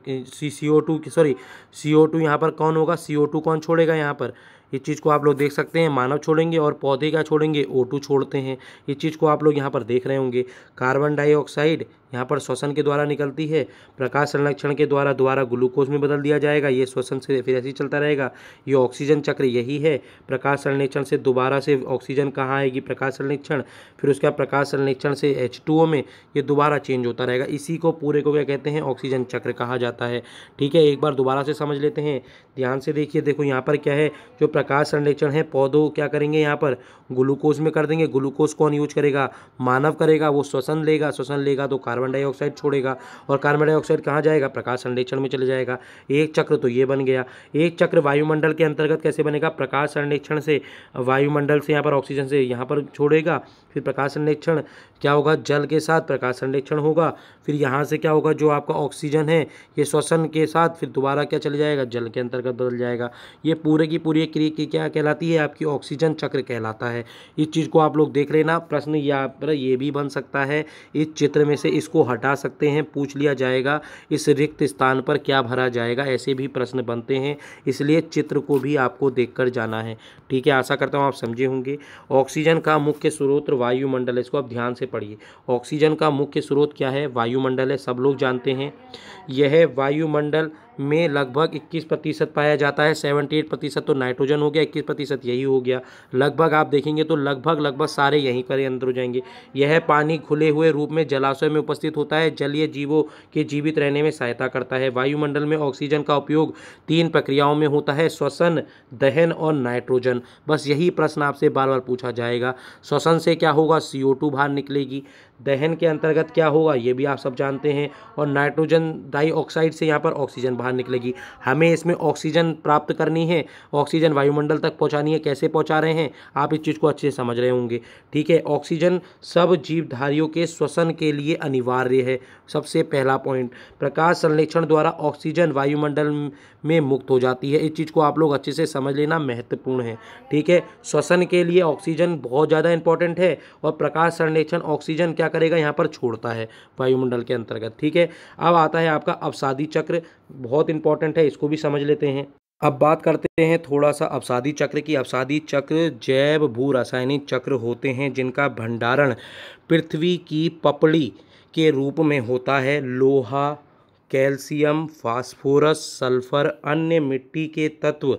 CO2 यहाँ पर कौन होगा? CO2 कौन छोड़ेगा यहाँ पर? इस चीज़ को आप लोग देख सकते हैं, मानव छोड़ेंगे और पौधे क्या छोड़ेंगे? O2 छोड़ते हैं। इस चीज़ को आप लोग यहाँ पर देख रहे होंगे। कार्बन डाइऑक्साइड यहाँ पर श्वसन के द्वारा निकलती है, प्रकाश संरक्षण के द्वारा ग्लूकोज में बदल दिया जाएगा। ये श्वसन से फिर ऐसे ही चलता रहेगा। ये ऑक्सीजन चक्र यही है। प्रकाश संश्लेषण से दोबारा से ऑक्सीजन कहाँ आएगी? प्रकाश संश्लेषण, फिर उसका प्रकाश संश्लेषण से H2O में ये दोबारा चेंज होता रहेगा। इसी को पूरे को क्या कहते हैं? ऑक्सीजन चक्र कहा जाता है। ठीक है, एक बार दोबारा से समझ लेते हैं, ध्यान से देखिए। देखो यहाँ पर क्या है, जो प्रकाश संश्लेषण है पौधों क्या करेंगे? यहाँ पर ग्लूकोज में कर देंगे। ग्लूकोज कौन यूज करेगा? मानव करेगा। वो श्वसन लेगा तो कार्बन डाइऑक्साइड छोड़ेगा और कार्बन डाइऑक्साइड कहाँ जाएगा? प्रकाश संश्लेषण में चले जाएगा। एक चक्र तो ये बन गया। एक चक्र वायुमंडल के अंतर्गत कैसे बनेगा? प्रकाश संश्लेषण से वायुमंडल से यहाँ पर ऑक्सीजन से यहाँ पर छोड़ेगा, फिर प्रकाश संश्लेषण क्या होगा? जल के साथ प्रकाश संश्लेषण होगा, फिर यहाँ से क्या होगा? जो आपका ऑक्सीजन है ये श्वसन के साथ फिर दोबारा क्या चले जाएगा? जल के अंतर्गत बदल जाएगा। ये पूरे की पूरी क्रिया की क्या कहलाती है? आपकी ऑक्सीजन चक्र कहलाता है। इस चीज़ को आप लोग देख लेना। प्रश्न यहाँ पर ये भी बन सकता है, इस चित्र में से इसको हटा सकते हैं, पूछ लिया जाएगा इस रिक्त स्थान पर क्या भरा जाएगा, ऐसे भी प्रश्न बनते हैं। इसलिए चित्र को भी आपको देखकर जाना है। ठीक है, आशा करता हूँ आप समझे होंगे। ऑक्सीजन का मुख्य स्रोत वायुमंडल है, इसको आप ध्यान से पढ़िए। ऑक्सीजन का मुख्य स्रोत क्या है? वायुमंडल है, सब लोग जानते हैं। यह वायुमंडल में लगभग 21% पाया जाता है। 78% तो नाइट्रोजन हो गया, 21% यही हो गया। लगभग आप देखेंगे तो लगभग सारे यहीं पर अंदर हो जाएंगे। यह पानी खुले हुए रूप में जलाशय में उपस्थित होता है, जलीय जीवों के जीवित रहने में सहायता करता है। वायुमंडल में ऑक्सीजन का उपयोग 3 प्रक्रियाओं में होता है: श्वसन, दहन और नाइट्रोजन। बस यही प्रश्न आपसे बार बार पूछा जाएगा। श्वसन से क्या होगा? CO2 बाहर निकलेगी। दहन के अंतर्गत क्या होगा? ये भी आप सब जानते हैं। और नाइट्रोजन डाइऑक्साइड से यहाँ पर ऑक्सीजन बाहर निकलेगी। हमें इसमें ऑक्सीजन प्राप्त करनी है, ऑक्सीजन वायुमंडल तक पहुँचानी है। कैसे पहुँचा रहे हैं? आप इस चीज़ को अच्छे से समझ रहे होंगे। ठीक है, ऑक्सीजन सब जीवधारियों के श्वसन के लिए अनिवार्य है। सबसे पहला पॉइंट, प्रकाश संश्लेषण द्वारा ऑक्सीजन वायुमंडल में मुक्त हो जाती है। इस चीज़ को आप लोग अच्छे से समझ लेना, महत्वपूर्ण है। ठीक है, श्वसन के लिए ऑक्सीजन बहुत ज़्यादा इंपॉर्टेंट है और प्रकाश संश्लेषण ऑक्सीजन क्या करेगा? यहाँ पर छोड़ता है वायुमंडल के अंतर्गत। ठीक है, अब आता है आपका अवसादी चक्र, बहुत इंपॉर्टेंट है, इसको भी समझ लेते हैं। अब बात करते हैं थोड़ा सा अवसादी चक्र की। अवसादी चक्र जैव भू रासायनिक चक्र होते हैं जिनका भंडारण पृथ्वी की पपड़ी के रूप में होता है। लोहा, कैल्शियम, फास्फोरस, सल्फर, अन्य मिट्टी के तत्व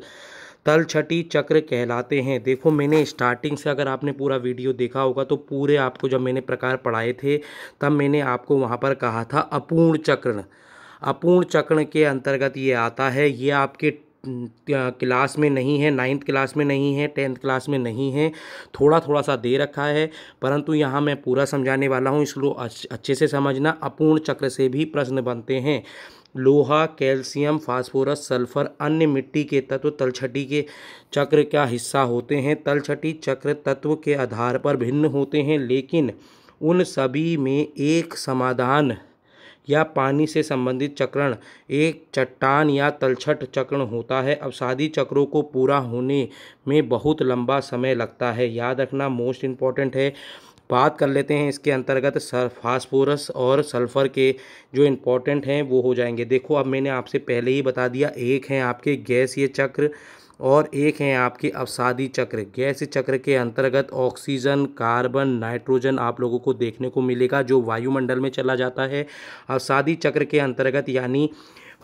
तलछटी चक्र कहलाते हैं। देखो, मैंने स्टार्टिंग से अगर आपने पूरा वीडियो देखा होगा तो पूरे आपको जब मैंने प्रकार पढ़ाए थे तब मैंने आपको वहाँ पर कहा था अपूर्ण चक्र। अपूर्ण चक्र के अंतर्गत ये आता है। ये आपके क्लास में नहीं है, 9th क्लास में नहीं है, 10th क्लास में नहीं है, थोड़ा सा दे रखा है, परंतु यहाँ मैं पूरा समझाने वाला हूँ, इसको अच्छे से समझना। अपूर्ण चक्र से भी प्रश्न बनते हैं। लोहा, कैल्शियम, फास्फोरस, सल्फर, अन्य मिट्टी के तत्व तलछटी के चक्र का हिस्सा होते हैं। तलछटी चक्र तत्व के आधार पर भिन्न होते हैं, लेकिन उन सभी में एक समाधान या पानी से संबंधित चक्रण एक चट्टान या तलछट चक्रण होता है। अवसादी चक्रों को पूरा होने में बहुत लंबा समय लगता है, याद रखना, मोस्ट इम्पॉर्टेंट है। बात कर लेते हैं इसके अंतर्गत फास्फोरस और सल्फ़र के जो इम्पोर्टेंट हैं वो हो जाएंगे। देखो, अब मैंने आपसे पहले ही बता दिया, एक हैं आपके गैसीय चक्र और एक हैं आपके अवसादी चक्र। गैसीय चक्र के अंतर्गत ऑक्सीजन, कार्बन, नाइट्रोजन आप लोगों को देखने को मिलेगा जो वायुमंडल में चला जाता है। अवसादी चक्र के अंतर्गत यानी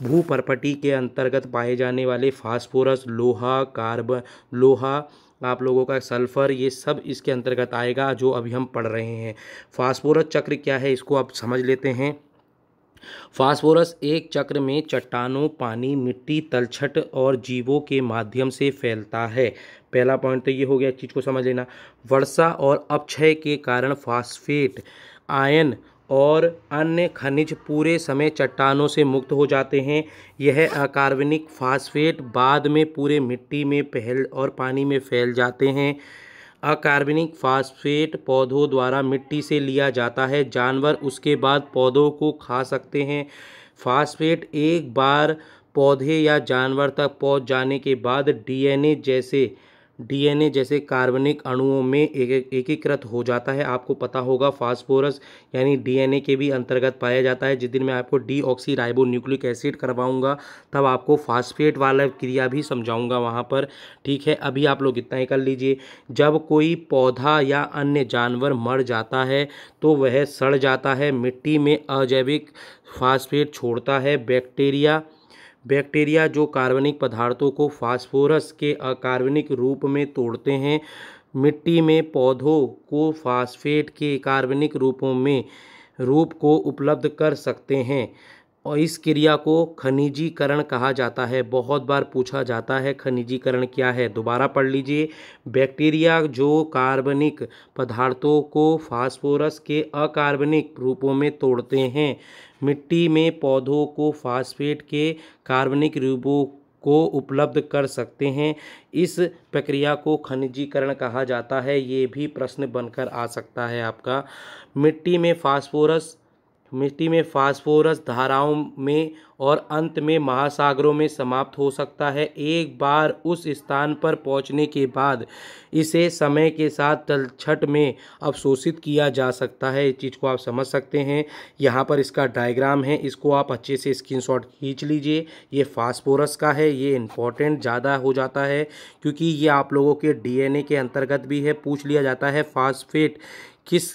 भूपर्पटी के अंतर्गत पाए जाने वाले फास्फोरस, लोहा, कार्बन, लोहा आप लोगों का सल्फ़र, ये सब इसके अंतर्गत आएगा जो अभी हम पढ़ रहे हैं। फास्फोरस चक्र क्या है इसको आप समझ लेते हैं। फास्फोरस एक चक्र में चट्टानों, पानी, मिट्टी, तलछट और जीवों के माध्यम से फैलता है। पहला पॉइंट तो ये हो गया, चीज़ को समझ लेना। वर्षा और अपक्षय के कारण फास्फेट आयन और अन्य खनिज पूरे समय चट्टानों से मुक्त हो जाते हैं। यह अकार्बनिक फास्फेट बाद में पूरे मिट्टी में और पानी में फैल जाते हैं। अकार्बनिक फास्फेट पौधों द्वारा मिट्टी से लिया जाता है। जानवर उसके बाद पौधों को खा सकते हैं। फास्फेट एक बार पौधे या जानवर तक पहुंच जाने के बाद डीएनए जैसे कार्बनिक अणुओं में एकीकृत हो जाता है। आपको पता होगा फास्फोरस यानी डीएनए के भी अंतर्गत पाया जाता है। जिस दिन मैं आपको डीऑक्सी राइबो न्यूक्लिक एसिड करवाऊंगा तब आपको फास्फेट वाला क्रिया भी समझाऊंगा वहाँ पर। ठीक है, अभी आप लोग इतना ही कर लीजिए। जब कोई पौधा या अन्य जानवर मर जाता है तो वह सड़ जाता है, मिट्टी में अजैविक फास्फेट छोड़ता है। बैक्टीरिया जो कार्बनिक पदार्थों को फास्फोरस के अकार्बनिक रूप में तोड़ते हैं, मिट्टी में पौधों को फास्फेट के कार्बनिक रूप को उपलब्ध कर सकते हैं और इस क्रिया को खनिजीकरण कहा जाता है। बहुत बार पूछा जाता है खनिजीकरण क्या है, दोबारा पढ़ लीजिए। बैक्टीरिया जो कार्बनिक पदार्थों को फास्फोरस के अकार्बनिक रूपों में तोड़ते हैं, मिट्टी में पौधों को फास्फेट के कार्बनिक रूपों को उपलब्ध कर सकते हैं। इस प्रक्रिया को खनिजीकरण कहा जाता है। ये भी प्रश्न बनकर आ सकता है आपका। मिट्टी में फास्फोरस धाराओं में और अंत में महासागरों में समाप्त हो सकता है। एक बार उस स्थान पर पहुंचने के बाद इसे समय के साथ तलछट में अवशोषित किया जा सकता है। इस चीज़ को आप समझ सकते हैं। यहाँ पर इसका डायग्राम है, इसको आप अच्छे से स्क्रीनशॉट खींच लीजिए। ये फास्फोरस का है, ये इम्पोर्टेंट ज़्यादा हो जाता है क्योंकि ये आप लोगों के डीएनए के अंतर्गत भी है। पूछ लिया जाता है फास्फेट किस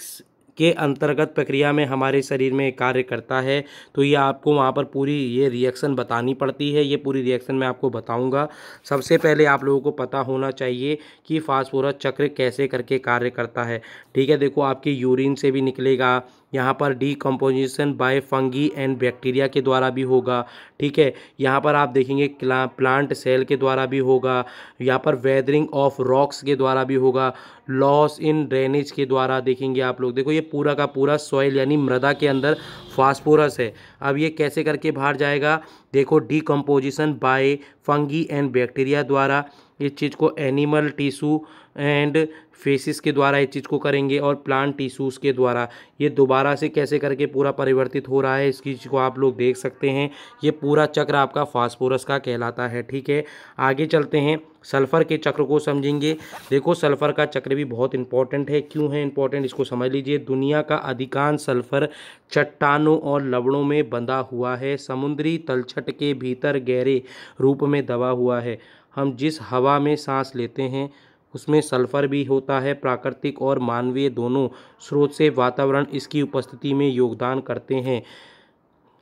के अंतर्गत प्रक्रिया में हमारे शरीर में कार्य करता है, तो ये आपको वहाँ पर पूरी ये रिएक्शन बतानी पड़ती है। ये पूरी रिएक्शन मैं आपको बताऊंगा। सबसे पहले आप लोगों को पता होना चाहिए कि फास्फोरस चक्र कैसे करके कार्य करता है। ठीक है, देखो आपके यूरिन से भी निकलेगा, यहाँ पर decomposition by fungi and bacteria के द्वारा भी होगा। ठीक है, यहाँ पर आप देखेंगे प्लांट सेल के द्वारा भी होगा, यहाँ पर वेदरिंग ऑफ रॉक्स के द्वारा भी होगा, लॉस इन ड्रेनेज के द्वारा देखेंगे आप लोग। देखो ये पूरा का पूरा सॉइल यानी मृदा के अंदर फास्फोरस है। अब ये कैसे करके बाहर जाएगा, देखो decomposition by fungi and bacteria द्वारा, इस चीज़ को एनिमल टिश्यू एंड फेसिस के द्वारा इस चीज़ को करेंगे और प्लांट टिश्यूज़ के द्वारा। ये दोबारा से कैसे करके पूरा परिवर्तित हो रहा है इस चीज़ को आप लोग देख सकते हैं। ये पूरा चक्र आपका फास्फोरस का कहलाता है। ठीक है, आगे चलते हैं, सल्फ़र के चक्र को समझेंगे। देखो सल्फ़र का चक्र भी बहुत इंपॉर्टेंट है। क्यों है इंपॉर्टेंट इसको समझ लीजिए। दुनिया का अधिकांश सल्फ़र चट्टानों और लवणों में बंधा हुआ है, समुद्री तलछट के भीतर गहरे रूप में दबा हुआ है। हम जिस हवा में सांस लेते हैं उसमें सल्फ़र भी होता है। प्राकृतिक और मानवीय दोनों स्रोत से वातावरण इसकी उपस्थिति में योगदान करते हैं।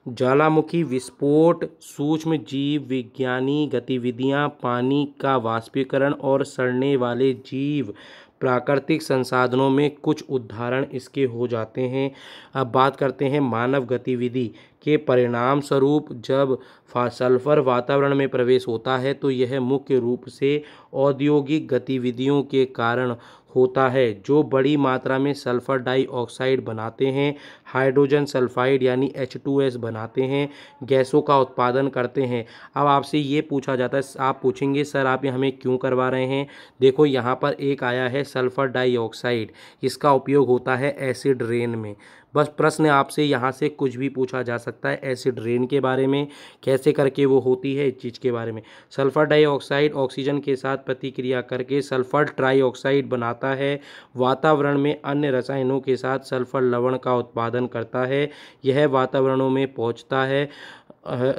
ज्वालामुखी विस्फोट, सूक्ष्म जीव विज्ञानी गतिविधियां, पानी का वाष्पीकरण और सड़ने वाले जीव प्राकृतिक संसाधनों में कुछ उदाहरण इसके हो जाते हैं। अब बात करते हैं मानव गतिविधि के परिणाम स्वरूप जब सल्फर वातावरण में प्रवेश होता है तो यह मुख्य रूप से औद्योगिक गतिविधियों के कारण होता है, जो बड़ी मात्रा में सल्फ़र डाइऑक्साइड बनाते हैं, हाइड्रोजन सल्फाइड यानी H2S बनाते हैं, गैसों का उत्पादन करते हैं। अब आपसे ये पूछा जाता है, आप पूछेंगे सर आप ये हमें क्यों करवा रहे हैं। देखो यहाँ पर एक आया है सल्फ़र डाइऑक्साइड, इसका उपयोग होता है एसिड रेन में। बस प्रश्न आपसे यहाँ से कुछ भी पूछा जा सकता है एसिड रेन के बारे में, कैसे करके वो होती है इस चीज़ के बारे में। सल्फ़र डाइऑक्साइड ऑक्सीजन के साथ प्रतिक्रिया करके सल्फ़र ट्राइऑक्साइड बनाता है, वातावरण में अन्य रसायनों के साथ सल्फ़र लवण का उत्पादन करता है, यह वातावरणों में पहुँचता है।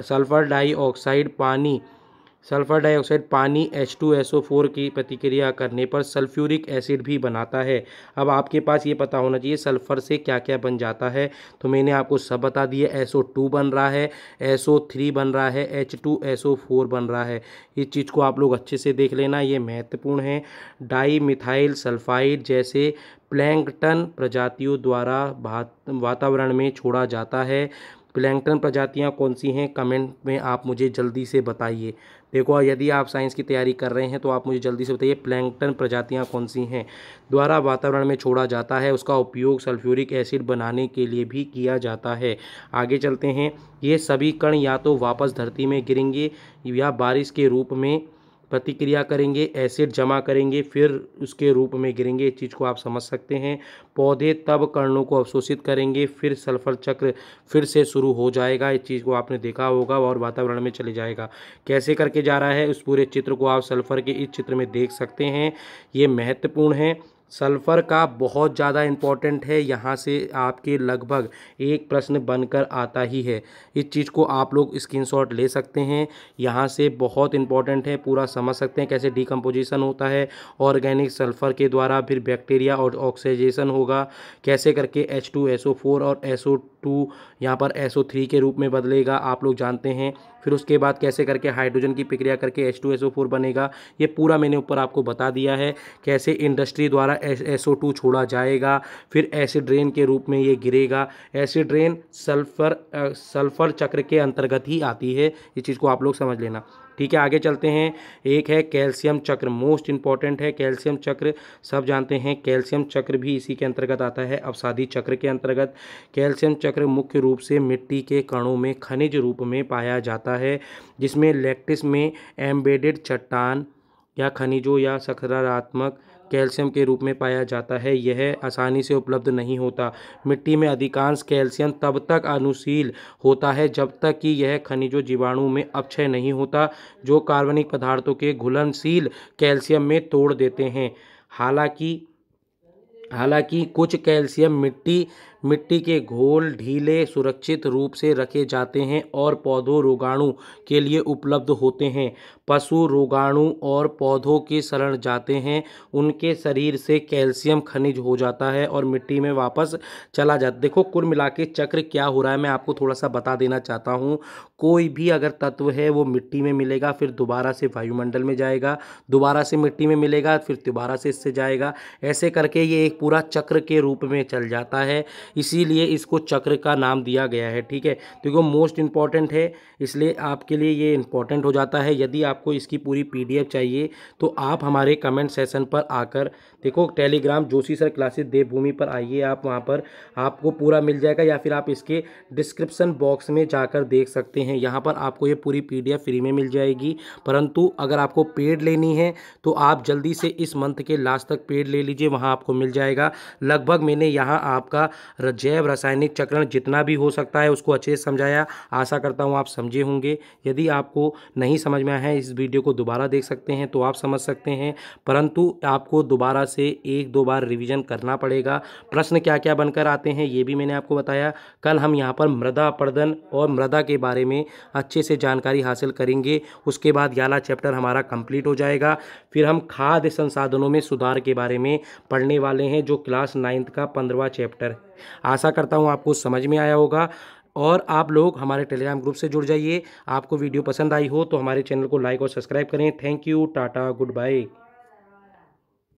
सल्फ़र डाइऑक्साइड पानी H2SO4 की प्रतिक्रिया करने पर सल्फ्यूरिक एसिड भी बनाता है। अब आपके पास ये पता होना चाहिए सल्फ़र से क्या क्या बन जाता है, तो मैंने आपको सब बता दिया। SO2 बन रहा है, SO3 बन रहा है, H2SO4 बन रहा है। इस चीज़ को आप लोग अच्छे से देख लेना, ये महत्वपूर्ण है। डाई मिथाइल सल्फाइड जैसे प्लैंकटन प्रजातियों द्वारा वातावरण में छोड़ा जाता है। प्लैंकटन प्रजातियां कौन सी हैं, कमेंट में आप मुझे जल्दी से बताइए। देखो यदि आप साइंस की तैयारी कर रहे हैं तो आप मुझे जल्दी से बताइए प्लैंकटन प्रजातियां कौन सी हैं द्वारा वातावरण में छोड़ा जाता है। उसका उपयोग सल्फ्यूरिक एसिड बनाने के लिए भी किया जाता है। आगे चलते हैं, ये सभी कण या तो वापस धरती में गिरेंगे या बारिश के रूप में प्रतिक्रिया करेंगे, एसिड जमा करेंगे, फिर उसके रूप में गिरेंगे। इस चीज़ को आप समझ सकते हैं। पौधे तब कणों को अवशोषित करेंगे, फिर सल्फर चक्र फिर से शुरू हो जाएगा। इस चीज़ को आपने देखा होगा और वातावरण में चले जाएगा। कैसे करके जा रहा है, उस पूरे चित्र को आप सल्फर के इस चित्र में देख सकते हैं। ये महत्वपूर्ण है। सल्फ़र का बहुत ज़्यादा इम्पोर्टेंट है। यहाँ से आपके लगभग एक प्रश्न बनकर आता ही है। इस चीज़ को आप लोग स्क्रीनशॉट ले सकते हैं। यहाँ से बहुत इम्पोर्टेंट है, पूरा समझ सकते हैं कैसे डिकम्पोजिशन होता है ऑर्गेनिक सल्फ़र के द्वारा, फिर बैक्टीरिया और ऑक्सीडेशन होगा, कैसे करके H2SO4 और SO2 यहाँ पर SO3 के रूप में बदलेगा, आप लोग जानते हैं। फिर उसके बाद कैसे करके हाइड्रोजन की प्रक्रिया करके H2SO4 बनेगा, ये पूरा मैंने ऊपर आपको बता दिया है। कैसे इंडस्ट्री द्वारा SO2 छोड़ा जाएगा, फिर एसिड रेन के रूप में ये गिरेगा। एसिड रेन सल्फर चक्र के अंतर्गत ही आती है। इस चीज़ को आप लोग समझ लेना। ठीक है, आगे चलते हैं। एक है कैल्शियम चक्र, मोस्ट इंपॉर्टेंट है कैल्शियम चक्र। सब जानते हैं कैल्शियम चक्र भी इसी के अंतर्गत आता है, अवसादी चक्र के अंतर्गत। कैल्शियम चक्र मुख्य रूप से मिट्टी के कणों में खनिज रूप में पाया जाता है, जिसमें लैक्टिस में एम्बेडेड चट्टान या खनिजों या सकारात्मक कैल्शियम के रूप में पाया जाता है। यह आसानी से उपलब्ध नहीं होता। मिट्टी में अधिकांश कैल्शियम तब तक अनुशील होता है जब तक कि यह खनिजों जीवाणु में अपक्षय नहीं होता, जो कार्बनिक पदार्थों के घुलनशील कैल्शियम में तोड़ देते हैं। हालांकि कुछ कैल्शियम मिट्टी के घोल ढीले सुरक्षित रूप से रखे जाते हैं और पौधों रोगाणु के लिए उपलब्ध होते हैं। पशु रोगाणु और पौधों के शरण जाते हैं, उनके शरीर से कैल्शियम खनिज हो जाता है और मिट्टी में वापस चला जाता है। देखो कुल मिला के चक्र क्या हो रहा है, मैं आपको थोड़ा सा बता देना चाहता हूँ। कोई भी अगर तत्व है वो मिट्टी में मिलेगा, फिर दोबारा से वायुमंडल में जाएगा, दोबारा से मिट्टी में मिलेगा, फिर दोबारा से इससे जाएगा। ऐसे करके ये एक पूरा चक्र के रूप में चल जाता है, इसीलिए इसको चक्र का नाम दिया गया है। ठीक है, देखो मोस्ट इम्पॉर्टेंट है, इसलिए आपके लिए ये इम्पॉर्टेंट हो जाता है। यदि आपको इसकी पूरी PDF चाहिए तो आप हमारे कमेंट सेशन पर आकर देखो, टेलीग्राम जोशी सर क्लासेस देवभूमि पर आइए, आप वहाँ पर आपको पूरा मिल जाएगा, या फिर आप इसके डिस्क्रिप्शन बॉक्स में जाकर देख सकते हैं। यहाँ पर आपको ये पूरी PDF फ्री में मिल जाएगी। परंतु अगर आपको पेड लेनी है तो आप जल्दी से इस मंथ के लास्ट तक पेड ले लीजिए, वहाँ आपको मिल जाएगा। लगभग मैंने यहाँ आपका जैव रासायनिक चक्रण जितना भी हो सकता है उसको अच्छे से समझाया। आशा करता हूँ आप समझे होंगे। यदि आपको नहीं समझ में आया है, इस वीडियो को दोबारा देख सकते हैं तो आप समझ सकते हैं, परंतु आपको दोबारा से 1-2 बार रिवीजन करना पड़ेगा। प्रश्न क्या क्या बनकर आते हैं ये भी मैंने आपको बताया। कल हम यहाँ पर मृदा अपरदन और मृदा के बारे में अच्छे से जानकारी हासिल करेंगे। उसके बाद याला चैप्टर हमारा कंप्लीट हो जाएगा। फिर हम खाद्य संसाधनों में सुधार के बारे में पढ़ने वाले हैं, जो क्लास 9th का 15वां चैप्टर है। आशा करता हूँ आपको समझ में आया होगा और आप लोग हमारे टेलीग्राम ग्रुप से जुड़ जाइए। आपको वीडियो पसंद आई हो तो हमारे चैनल को लाइक और सब्सक्राइब करें। Thank you, tata, good bye.